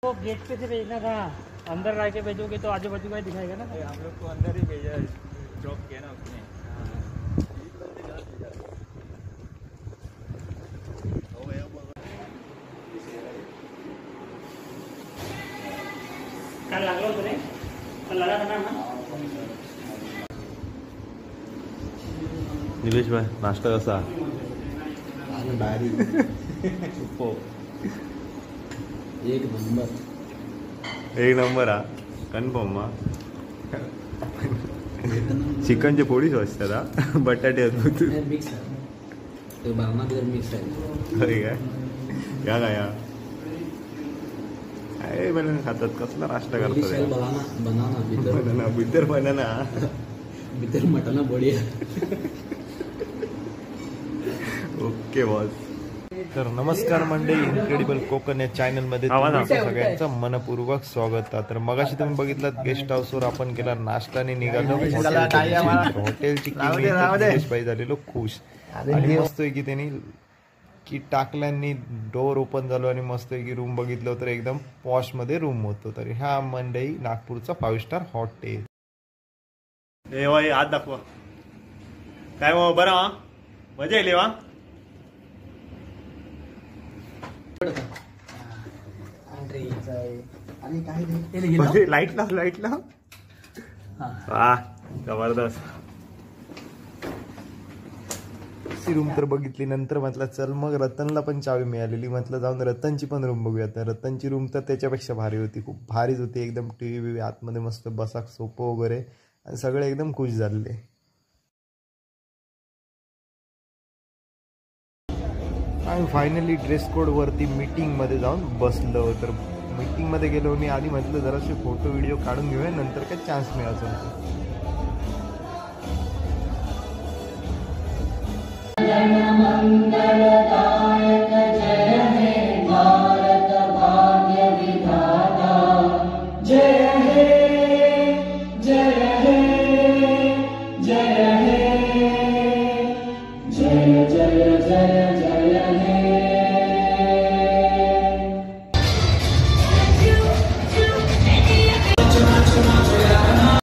को गेट पे से भेजना था, अंदर रह के भेजोगे तो आजू बाजू का दिखाएगा ना। हम लोग को अंदर ही भेजा, ड्रॉप किया ना उसने। कल लागलो होतो रे, कल लगा था ना। निलेश भाई नाश्ता कसा? भारी एक नंबर हा कन्फर्म हा. चिकनचे पोळीच असतात हा, बटाटे असतात मिक्स आहे ते बावना बिदर मिक्स आहे. अरे काय या काय अरे पण खातात कसला नाश्ता करतात बनाना बिदर बनाना बिदर मटना बढिया. Okay boss. तर नमस्कार मंडळी, इनक्रेडिबल कोकण या चॅनलमध्ये तुमचं सगळ्यांचं मनपूर्वक स्वागत आहे. तर मगाशी तुम्ही बघितलं गेस्ट हाऊसवर आपण केला नाश्ता आणि निघालो हॉटेलची भाई झालेलो खुश. आणि मस्त आहे की त्यांनी की टाकल्यांनी डोअर ओपन झालो आणि मस्त आहे की रूम बघितलं तर एकदम पॉश मध्ये रूम होतो. तर ह्या मंडळी नागपूरचा 5 स्टार हॉटेल. आज दाखवा काय बरं मजा येईल वा. लाईट लाव वा जबरदस्त. रूम तर बघितली नंतर म्हटलं चल मग रतनला पण चावी मिळालेली, म्हटलं जाऊन रतनची पण रूम बघूयात. रतनची रूम तर त्याच्यापेक्षा भारी होती, खूप भारीच होती. एकदम टीव्ही आतमध्ये मस्त बसा सोपं वगैरे आणि सगळे एकदम खुश झालेले. आणि फायनली ड्रेस कोड वरती मीटिंग मध्ये जाऊन बसलो. तर मीटिंग मध्ये गेलो आणि आधी म्हटलं जरासे फोटो व्हिडिओ काढून घेऊया, नंतर काय चान्स मिळायचा. मंगलदायक जय हे भारत भाग्य विधाता, जय हे जय हे जय हे जय जय जय